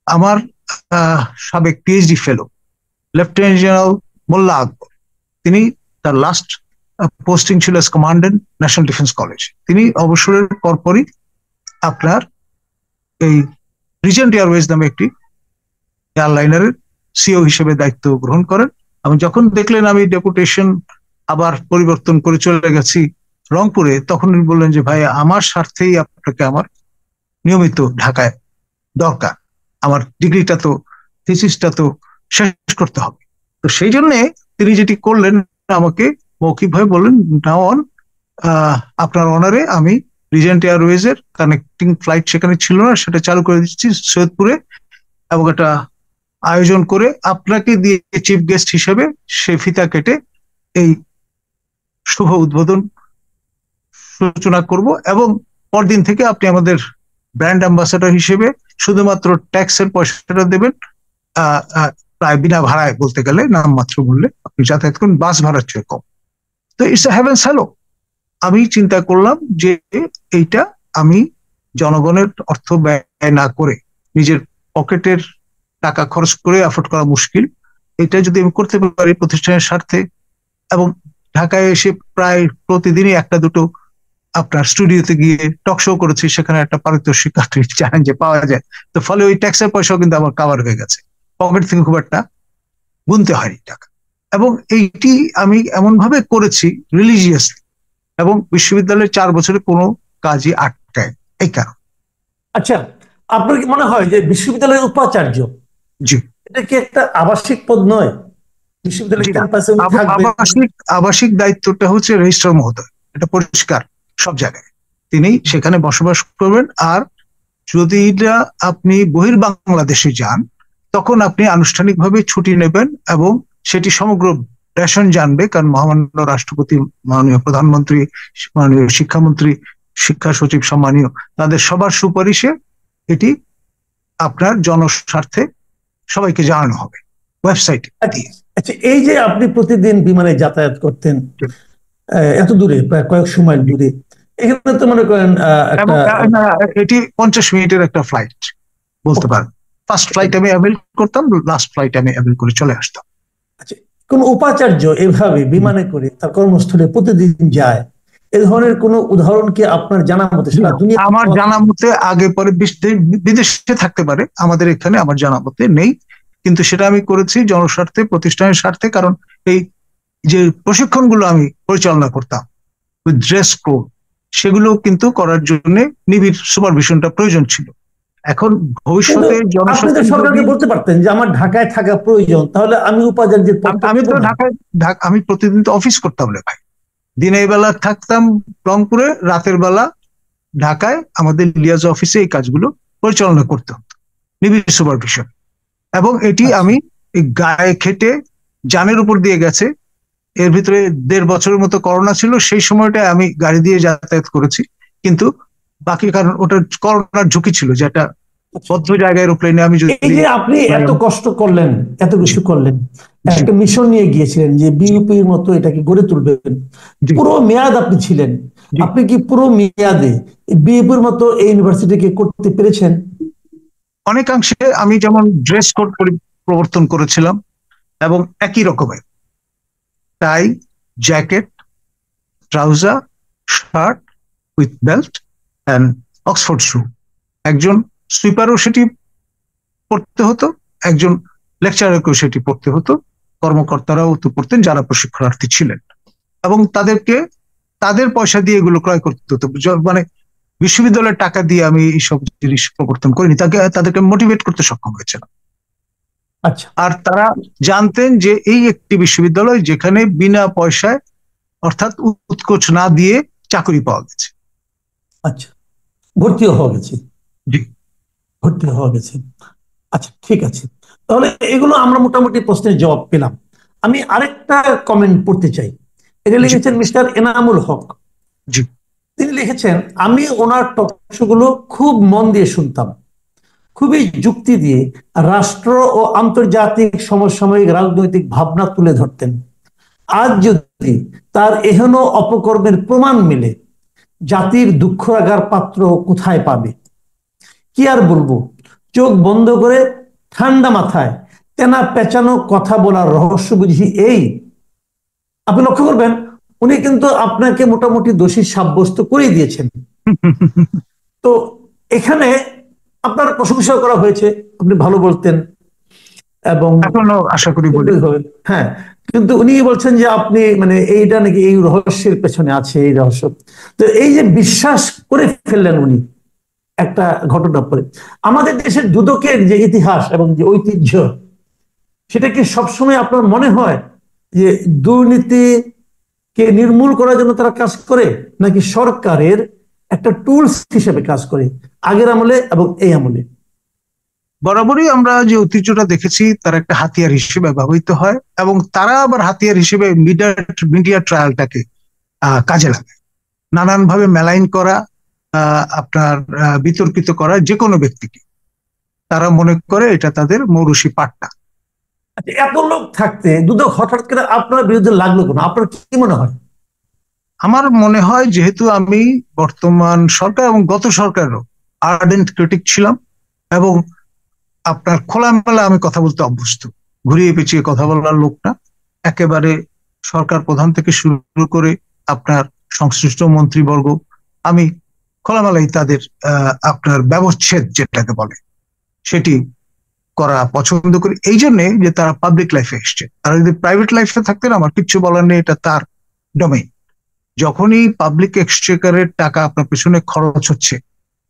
আমার সাবেক পিএইচডি ফেলো লেফটেন্যান্ট জেনারেল মোল্লা আকবর, তিনি তার লাস্ট পোস্টিং ছিল S commandant national defence college. তিনি অবসরের পরপরই আপনার এই রিজেন্ট এয়ারওয়েজ নামে একটি এয়ারলাইনারের সিও হিসেবে দায়িত্ব গ্রহণ করেন। এবং যখন দেখলেন আমি ডেপুটেশন আবার পরিবর্তন করে চলে গেছি রংপুরে, তখন উনি বললেন যে ভাই, আমার স্বার্থেই আপনাকে আমার নিয়মিত ঢাকায় দরকার, আমার ডিগ্রিটা তো, থিসিসটা তো শেষ করতে হবে। তো সেই জন্য তিনি যেটি করলেন, আমাকে মৌখিকভাবে বললেন, নাও অন আপনার অনারে আমি রিজেন্ট এয়ারওয়েজ এর কানেক্টিং ফ্লাইট সেখানে ছিল না, সেটা চালু করে দিচ্ছি সৈয়দপুরে, এবং একটা আয়োজন করে আপনাকে দিয়ে চিফ গেস্ট হিসেবে সে ফিতা কেটে এই শুভ উদ্বোধন সূচনা করব, এবং পরদিন থেকে আপনি আমাদের ব্র্যান্ড অ্যাম্বাসাডর হিসেবে শুধুমাত্র ট্যাক্সের পয়সাটা দেবেন, প্রায় বিনা ভাড়ায় বলতে গেলে, নামমাত্র মূল্যে আপনি যাতায়াত করুন, বাস ভাড়ার চেয়ে কম। তো ইটস আ হেভেন্স হ্যালো। আমি চিন্তা করলাম যে এইটা আমি জনগণের অর্থ ব্যয় না করে, নিজের পকেটের টাকা খরচ করে অ্যাফোর্ড করা মুশকিল, এটা যদি আমি করতে পারি প্রতিষ্ঠানের স্বার্থে, এবং ঢাকায় এসে প্রায় প্রতিদিনই একটা দুটো আপনার স্টুডিওতে গিয়ে টক শো করেছি, সেখানে একটা পারিতোষিক জানেন যে পাওয়া যায়। তো ফলে ওই ট্যাক্সের পয়সাও কিন্তু আমার কাভার হয়ে গেছে, পকেট থেকে খুব একটা গুনতে হয়নি টাকা। এবং এইটি আমি এমন ভাবে করেছি রিলিজিয়াসলি, এবং বিশ্ববিদ্যালয়ের 4 বছরে কোনো কাজই আটকায় এই কারণ। আচ্ছা, আপনার কি মনে হয় যে বিশ্ববিদ্যালয়ের উপাচার্য, জি, এটা কি একটা আবাসিক পদ নয়? বিশ্ববিদ্যালয়ের ক্যাম্পাসে থাকবে। আবাসিক দায়িত্বটা হচ্ছে রেজিস্ট্রার মহোদয়, এটা পরিষ্কার সব জায়গায়, তিনি সেখানে বসবাস করবেন। আর যদি আপনি বহির্বাংলাদেশে যান, তখন আপনি আনুষ্ঠানিকভাবে ছুটি নেবেন, এবং সেটি সমগ্র রেশন জানবে, কারণ মহামান্য রাষ্ট্রপতি, মাননীয় প্রধানমন্ত্রী, মাননীয় শিক্ষামন্ত্রী, শিক্ষা সচিব সম্মানীয়, তাদের সবার সুপারিশে এটি আপনার জনস্বার্থে সবাইকে জানানো হবে ওয়েবসাইটে। আচ্ছা, এই যে আপনি প্রতিদিন বিমানে যাতায়াত করতেন এত দূরে, প্রায় কয়েকশো মাইল দূরে, এখানে তো মনে করেন এটি 50 মিনিটের একটা ফ্লাইট বলতে পারেন। ফার্স্ট ফ্লাইট আমি অ্যাভেল করতাম, লাস্ট ফ্লাইট আমি অ্যাভেল করে চলে আসতাম। আচ্ছা, কোন উপাচার্য এভাবে বিমানে করে তার কর্মস্থলে প্রতিদিন যায়, এ ধরনের কোন উদাহরণ কি আপনার জানা মতে? আমার জানা মতে আগে পরে বিদেশে থাকতে পারে, আমাদের এখানে আমার জানা মতে নেই, কিন্তু সেটা আমি করেছি জনস্বার্থে, প্রতিষ্ঠানের স্বার্থে। কারণ এই যে প্রশিক্ষণগুলো আমি পরিচালনা করতাম উইথ ড্রেস কোড, সেগুলো কিন্তু করার জন্য নিবিড় সুপারভিশনটা প্রয়োজন ছিল। এখন ভবিষ্যতে সরকারকে বলতে পারতেন যে আমার ঢাকায় থাকা প্রয়োজন, তাহলে আমি উপাচার্যের আমি তো আমি প্রতিদিন তো অফিস করতাম রে ভাই, দিনের বেলা থাকতাম রংপুরে, রাতের বেলা ঢাকায় আমাদের লিয়াজ অফিসে এই কাজগুলো পরিচালনা করতে হতো নিবিড় সুপারভিশন। এবং এটি আমি গায়ে খেটে জানের উপর দিয়ে গেছে। এর ভিতরে 1.5 বছরের মতো করোনা ছিল, সেই সময়টা আমি গাড়ি দিয়ে যাতায়াত করেছি, কিন্তু বাকি কারণ ওটা করোনার ঝুঁকি ছিল, যেটা বদ্ধ জায়গায় এরোপ্লেনে আমি যদি। এই যে আপনি এত কষ্ট করলেন, এত কিছু করলেন, একটা মিশন নিয়ে গিয়েছিলেন যে বিউপির মতো এটাকে গড়ে তুলবেন, পুরো মেয়াদ আপনি ছিলেন, আপনি কি পুরো মেয়াদে বিউপির মতো এই ইউনিভার্সিটিকে করতে পেরেছেন? অনেকাংশে আমি যেমন ড্রেস কোড প্রবর্তন করেছিলাম, এবং একই রকমের tie, jacket, trouser, shirt with belt and Oxford shoe. একজন সুইপারও সেটি পড়তে হতো, একজন লেকচারারকেও সেটি পড়তে হতো, কর্মকর্তারাও তো পড়তেন যারা প্রশিক্ষণার্থী ছিলেন, এবং তাদেরকে তাদের পয়সা দিয়ে এগুলো ক্রয় করতে হতো। মানে বিশ্ববিদ্যালয়ের টাকা দিয়ে আমি এইসব জিনিস প্রবর্তন করিনি, তাদেরকে মোটিভেট করতে সক্ষম হয়েছিলাম। আচ্ছা আর তারা জানতেন যে এই একটি বিশ্ববিদ্যালয় যেখানে বিনা পয়সায়, অর্থাৎ উৎকোচ না দিয়ে চাকরি পাওয়া গেছে। আচ্ছা, ভর্তিও হওয়া গেছে। জি, ভর্তি হওয়া গেছে। আচ্ছা ঠিক আছে, তাহলে এগুলো আমরা মোটামুটি প্রশ্নের জবাব পেলাম। আমি আরেকটা কমেন্ট পড়তে চাই। এটা লিখেছেন মিস্টার এনামুল হক। জি, তিনি লিখেছেন, আমি ওনার টক শো গুলো খুব মন দিয়ে শুনতাম, খুবই যুক্তি দিয়ে রাষ্ট্র ও আন্তর্জাতিক সমসাময়িক রাজনৈতিক ভাবনা তুলে ধরতেন। আজ যদি তার এহেন অপকর্মের প্রমাণ মিলে, জাতির দুঃখ রাগার পাত্র কোথায় পাবে? কি আর বলবো, চোখ বন্ধ করে ঠান্ডা মাথায় তেনা পেঁচানো কথা বলার রহস্য বুঝি এই। আপনি লক্ষ্য করবেন, উনি কিন্তু আপনাকে মোটামুটি দোষী সাব্যস্ত করে দিয়েছেন। তো এখানে আপনার প্রশংসা করা হয়েছে, আপনি ভালো বলতেন এবং এখনো আশা করি বলি। হ্যাঁ, কিন্তু উনি বলছেন যে আপনি মানে এইটা নাকি এই রহস্যের পেছনে আছে, এই রহস্য। তো এই যে বিশ্বাস করে ফেললেন উনি একটা ঘটনা পরে, আমাদের দেশের দুদকের যে ইতিহাস এবং যে ঐতিহ্য, সেটা কি সবসময় আপনার মনে হয় যে দুর্নীতিকে নির্মূল করার জন্য তারা কাজ করে, নাকি সরকারের একটা টুলস হিসেবে কাজ করে, আগের আমলে এবং এই আমলে? বরাবরই আমরা যে ঐতিহ্যটা দেখেছি তার একটা হাতিয়ার হিসেবে ব্যবহৃত হয়, এবং তারা আবার হাতিয়ার হিসেবে মিডিয়া ট্রায়ালটাকে কাজে লাগায়, নানানভাবে মেলাইন করা, আপনার বিতর্কিত করা যে কোনো ব্যক্তিকে। তারা মনে করে এটা তাদের মৌরুষি পাট্টা। আচ্ছা, এত লোক থাকতে দুদক হঠাৎ করে আপনার বিরুদ্ধে লাগলো কেন, আপনার কি মনে হয়? আমার মনে হয় যেহেতু আমি বর্তমান সরকার এবং গত সরকারেরও আর্ডেন্ট ক্রিটিক ছিলাম, এবং আপনার খোলামেলা আমি কথা বলতে অভ্যস্ত, ঘুরিয়ে পেঁচিয়ে কথা বলার লোক না। একেবারে সরকার প্রধান থেকে শুরু করে আপনার সংশ্লিষ্ট মন্ত্রীবর্গ, আমি খোলামেলাই তাদের আপনার ব্যবচ্ছেদ যেটাকে বলে সেটি করা পছন্দ করি। এই জন্যে যে তারা পাবলিক লাইফে এসছে। তারা যদি প্রাইভেট লাইফে থাকতেন আমার কিচ্ছু বলার নেই, এটা তার ডোমেইন। যখনই পাবলিক এক্সচেকারের টাকা আপনার পেছনে খরচ হচ্ছে,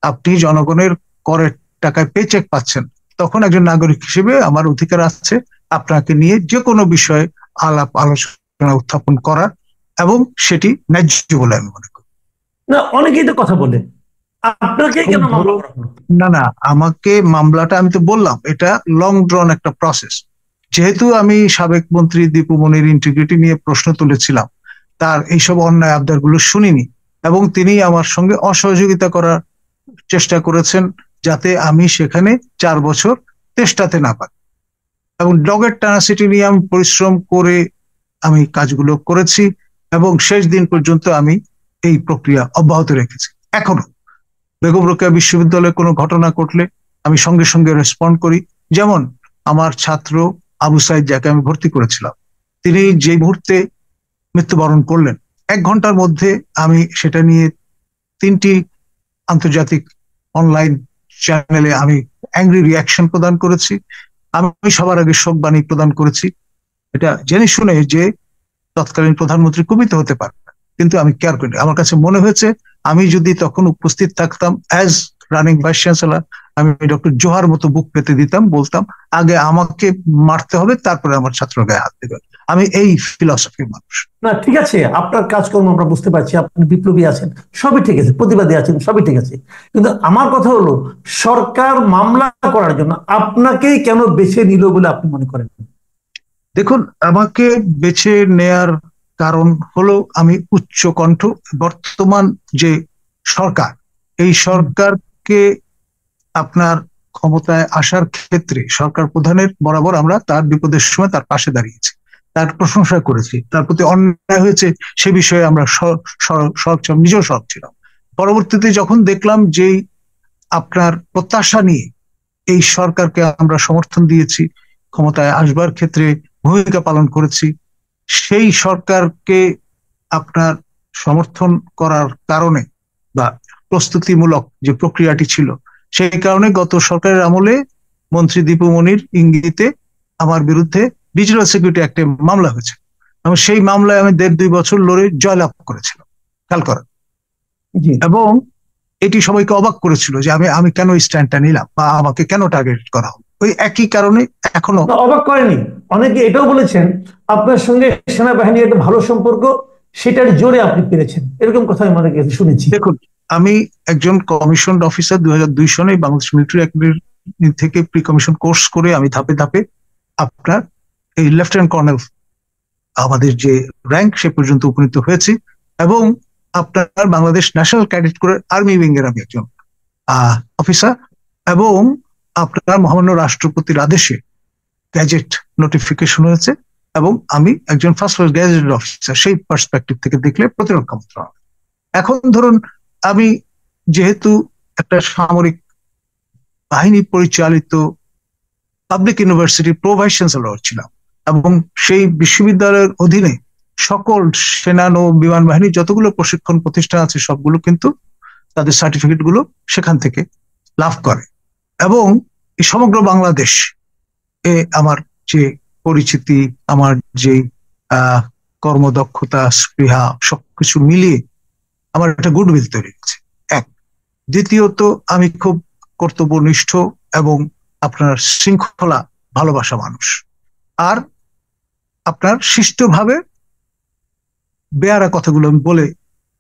আপনি জনগণের করের টাকায় পেচেক পাচ্ছেন, তখন একজন নাগরিক হিসেবে আমার অধিকার আছে আপনাকে নিয়ে যে কোনো বিষয়ে আলাপ আলোচনা উত্থাপন করার, এবং সেটি ন্যায্য বলে আমি মনে করি। না, অনেকেই তো কথা বলে, আপনাকে কেন মামলা করা হলো? না না, আমাকে মামলাটা, আমি তো বললাম এটা লং ড্রন একটা প্রসেস। যেহেতু আমি সাবেক মন্ত্রী দীপু মনির ইন্টিগ্রিটি নিয়ে প্রশ্ন তুলেছিলাম, তার এইসব অন্যায় আবদারগুলো শুনিনি, এবং তিনি আমার সঙ্গে অসহযোগিতা করার চেষ্টা করেছেন যাতে আমি সেখানে 4 বছর তেষ্টাতে না পারি, এবং ডগের টেনাসিটি নিয়ে আমি পরিশ্রম করে আমি কাজগুলো করেছি, এবং শেষ দিন পর্যন্ত আমি এই প্রক্রিয়া অব্যাহত রেখেছি। এখনো বেগম রোকেয়া বিশ্ববিদ্যালয়ে কোনো ঘটনা ঘটলে আমি সঙ্গে সঙ্গে রেসপন্ড করি। যেমন আমার ছাত্র আবু সাইদ, যাকে আমি ভর্তি করেছিলাম, তিনি যে মুহূর্তে মৃত্যুবরণ করলেন, 1 ঘন্টার মধ্যে আমি সেটা নিয়ে 3টি আন্তর্জাতিক অনলাইন চ্যানেলে আমি অ্যাংরি রিয়াকশন প্রদান করেছি। আমি সবার আগে শোকবাণী প্রদান করেছি, এটা জেনে শুনে যে তৎকালীন প্রধানমন্ত্রী কুপিত হতে পারে, কিন্তু আমি কেয়ার করিনি। আমার কাছে মনে হয়েছে আমি যদি তখন উপস্থিত থাকতাম অ্যাজ রানিং ভাইস চ্যান্সেলর, আমি ডক্টর জোহার মতো বুক পেতে দিতাম, বলতাম আগে আমাকে মারতে হবে, তারপরে আমার ছাত্র গায়ে হাত দেবে। আমি এই ফিলসফির মানুষ। না ঠিক আছে, আপনার কাজকর্ম আমরা বুঝতে পারছি, আপনি বিপ্লবী আছেন, সবই ঠিক আছে, প্রতিবাদী আছেন, সবই ঠিক আছে, কিন্তু আমার কথা হলো সরকার মামলা করার জন্য আপনাকেই কেন বেছে নিল বলে আপনি মনে করেন? দেখুন, আমাকে বেছে নেয়ার কারণ হলো আমি উচ্চ কণ্ঠ। বর্তমান যে সরকার, এই সরকারকে আপনার ক্ষমতায় আসার ক্ষেত্রে সরকার প্রধানের বরাবর আমরা তার বিপদের সময় তার পাশে দাঁড়িয়েছি, তার প্রশংসা করেছি, তার প্রতি অন্যায় হয়েছে সে বিষয়ে আমরা নিজেও সরব ছিলাম। পরবর্তীতে যখন দেখলাম যে আপনার প্রত্যাশা নিয়ে এই সরকারকে আমরা সমর্থন দিয়েছি, ক্ষমতায় আসবার ক্ষেত্রে ভূমিকা পালন করেছি, সেই সরকারকে আপনার সমর্থন করার কারণে বা প্রস্তুতিমূলক যে প্রক্রিয়াটি ছিল, সেই কারণে গত সরকারের আমলে মন্ত্রী দীপু মনির ইঙ্গিতে আমার বিরুদ্ধে ডিজিটাল সিকিউরিটি অ্যাক্টে মামলা হয়েছে, এবং সেই মামলায় আমি 1.5-2 বছর লড়ে জয়লাভ করেছিলাম, খেয়াল করেন। এবং এটি সবাইকে অবাক করেছিল যে আমি কেন স্ট্যান্ডটা নিলাম বা আমাকে কেন টার্গেট করা হলো। ওই একই কারণে এখনো অবাক করেনি, অনেকে এটাও বলেছেন আপনার সঙ্গে সেনাবাহিনীর একটা ভালো সম্পর্ক, সেটার জোরে আপনি পেরেছেন, এরকম কথা আমি অনেক শুনেছি। দেখুন, আমি একজন কমিশন অফিসার 2002 সনে বাংলাদেশ মিলিটারি একাডেমি থেকে প্রি কমিশন কোর্স করে আমি ধাপে ধাপে আপনার এই লেফটেন্যান্ট কর্নেল আমাদের যে র্যাঙ্ক সে পর্যন্ত উপনীত হয়েছি, এবং আপনার বাংলাদেশ ন্যাশনাল ক্যাডেট করে আর্মি উইং এর আমি একজন অফিসার, এবং আপনার মহামান্য রাষ্ট্রপতির আদেশে গ্যাজেট নোটিফিকেশন হয়েছে, এবং আমি একজন ফার্স্ট ক্লাস গ্যাজেট অফিসার। সেই পার্সপেক্টিভ থেকে দেখলে প্রতিরক্ষা মন্ত্রণালয়। এখন ধরুন, আমি যেহেতু একটা সামরিক বাহিনী পরিচালিত পাবলিক ইউনিভার্সিটির প্রো ভাইস চ্যান্সেলর ছিলাম, এবং সেই বিশ্ববিদ্যালয়ের অধীনে সকল সেনা নৌ বিমান বাহিনীর যতগুলো প্রশিক্ষণ প্রতিষ্ঠান আছে সবগুলো কিন্তু তাদের সার্টিফিকেট গুলো সেখান থেকে লাভ করে, এবং এই সমগ্র বাংলাদেশ আমার যে পরিচিতি, আমার যে কর্মদক্ষতা, স্পৃহা সবকিছু মিলিয়ে আমার একটা গুডউইল তৈরি হয়েছে। এক, দ্বিতীয়ত আমি খুব কর্তব্যনিষ্ঠ এবং আপনার শৃঙ্খলা ভালোবাসা মানুষ, আর আপনার শিষ্টভাবে বেয়ারা কথাগুলো আমি বলে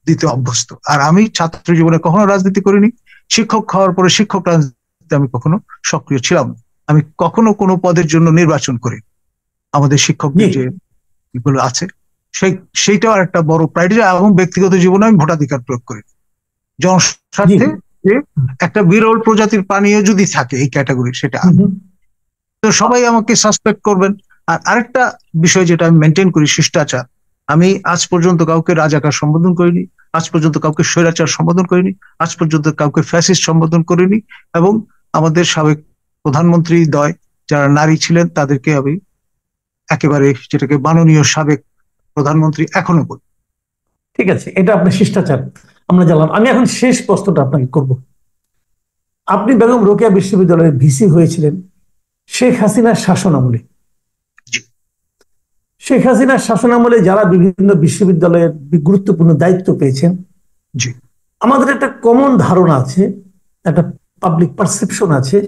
দিতে অভ্যস্ত। আর আমি ছাত্র জীবনে কখনো রাজনীতি করিনি, শিক্ষক হওয়ার পরে শিক্ষক রাজনীতিতে আমি কখনো সক্রিয় ছিলাম না, আমি কখনো কোনো পদের জন্য নির্বাচন করি। আমাদের শিক্ষকদের যে এগুলো আছে সেইটাও একটা বড় প্রাইড, এবং ব্যক্তিগত জীবনে আমি ভোটাধিকার প্রয়োগ করি জনস্বার্থে। একটা বিরল প্রজাতির পানীয় যদি থাকে এই ক্যাটাগরি, সেটা তো সবাই আমাকে সাসপেক্ট করবেন। আর আরেকটা বিষয় যেটা আমি মেনটেন করি, শিষ্টাচার। আমি আজ পর্যন্ত কাউকে রাজাকার সম্বোধন করিনি, আজ পর্যন্ত কাউকে স্বৈরাচার সম্বোধন করিনি, আজ পর্যন্ত কাউকে ফ্যাসিস্ট সম্বোধন করিনি, এবং আমাদের সাবেক প্রধানমন্ত্রী দ্বয় যারা নারী ছিলেন তাদেরকে আমি একেবারে যেটাকে মাননীয় সাবেক প্রধানমন্ত্রী এখনো বলি। ঠিক আছে, এটা আপনার শিষ্টাচার আমরা জানলাম। আমি এখন শেষ প্রশ্নটা আপনাকে করব। আপনি বেগম রোকেয়া বিশ্ববিদ্যালয়ের ভিসি হয়েছিলেন শেখ হাসিনার শাসন আমলে। শেখ হাসিনার শাসন আমলে যারা বিভিন্ন বিশ্ববিদ্যালয়ের গুরুত্বপূর্ণ দায়িত্ব পেয়েছেন, আমাদের একটা কমন ধারণা আছে, একটা পাবলিক পারসেপশন আছে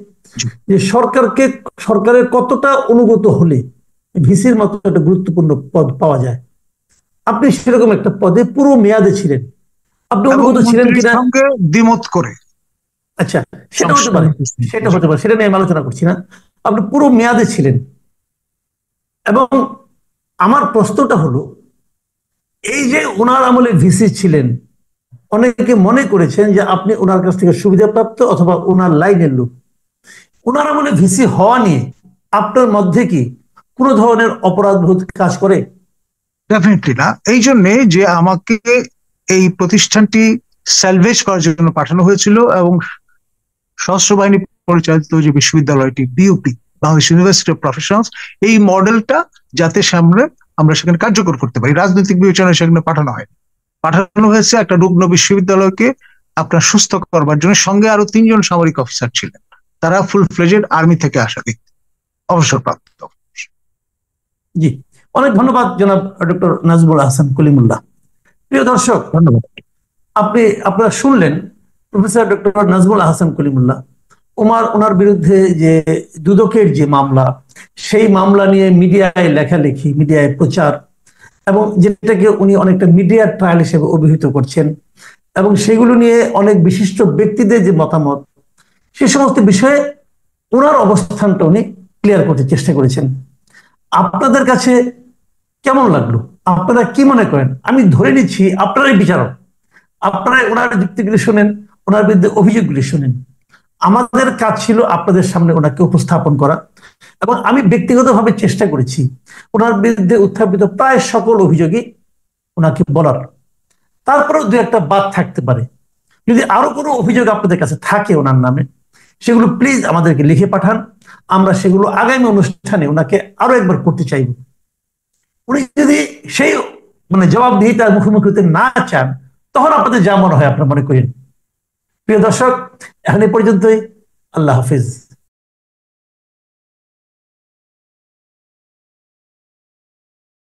যে সরকারের কতটা অনুগত হলে ভিসির মতো একটা গুরুত্বপূর্ণ পদ পাওয়া যায়। আপনি সেরকম একটা পদে পুরো মেয়াদে ছিলেন, আপনি অনুগত ছিলেন কিনা দ্বিমত করে। আচ্ছা, সেটা হতে পারে, সেটা নিয়ে আমি আলোচনা করছি না। আপনি পুরো মেয়াদে ছিলেন, এবং আমার প্রশ্নটা হলো, এই যে ওনার আমলে ভিসি ছিলেন, অনেকে মনে করেছেন যে আপনি ওনার কাছ থেকে সুবিধাপ্রাপ্ত অথবা ওনার লাইনের লোক। ওনার আমলে ভিসি হওয়া নিয়ে আপনার মধ্যে কি কোনো ধরনের অপরাধবোধ কাজ করে? ডেফিনেটলি না। এই জন্যে যে আমাকে এই প্রতিষ্ঠানটি স্যালভেজ করার জন্য পাঠানো হয়েছিল, এবং সশস্ত্র বাহিনী পরিচালিত যে বিশ্ববিদ্যালয়টি BUP, Bangladesh university of professionals, এই মডেলটা যাতে সামনে আমরা সেখানে কার্যকর করতে পারি, রাজনৈতিক বিবেচনায় সেখানে পাঠানো হয়। পাঠানো হয়েছে একটা রুগ্ন বিশ্ববিদ্যালয়কে আপনার সুস্থ করবার জন্য। সঙ্গে আরো 3 জন সামরিক অফিসার ছিলেন, তারা ফুল ফ্লেজেড আর্মি থেকে আসা ব্যক্তি, অবসরপ্রাপ্ত। জি, অনেক ধন্যবাদ জনাব ডক্টর নাজমুল আহসান কলিমুল্লাহ। প্রিয় দর্শক, ধন্যবাদ। আপনারা শুনলেন প্রফেসর ডক্টর নাজমুল আহসান কলিমুল্লাহ। ওনার বিরুদ্ধে যে দুদকের যে মামলা, সেই মামলা নিয়ে মিডিয়ায় লেখালেখি, মিডিয়ায় প্রচার, এবং যেটাকে উনি অনেকটা মিডিয়া ট্রায়াল হিসেবে অভিহিত করছেন, এবং সেগুলো নিয়ে অনেক বিশিষ্ট ব্যক্তিদের যে মতামত, সে সমস্ত বিষয়ে ওনার অবস্থানটা উনি ক্লিয়ার করতে চেষ্টা করেছেন। আপনাদের কাছে কেমন লাগলো? আপনারা কি মনে করেন? আমি ধরে নিচ্ছি আপনারাই বিচারক, আপনারাই ওনার যুক্তিগুলি শোনেন, ওনার বিরুদ্ধে অভিযোগগুলি শোনেন। আমাদের কাজ ছিল আপনাদের সামনে ওনাকে উপস্থাপন করা, এবং আমি ব্যক্তিগতভাবে চেষ্টা করেছি ওনার বিরুদ্ধে উত্থাপিত প্রায় সকল অভিযোগই ওনাকে বলার। তারপরেও 2-1টা বাদ থাকতে পারে। যদি আরো কোনো অভিযোগ আপনাদের কাছে থাকে ওনার নামে, সেগুলো প্লিজ আমাদেরকে লিখে পাঠান। আমরা সেগুলো আগামী অনুষ্ঠানে ওনাকে আরো একবার করতে চাইব। উনি যদি সেই জবাবদিহিতার মুখোমুখি হতে না চান, তখন আপনাদের যা মনে হয় আপনারা মনে করেন। প্রিয় দর্শক, এখন এই পর্যন্তই। আল্লাহ হাফিজ।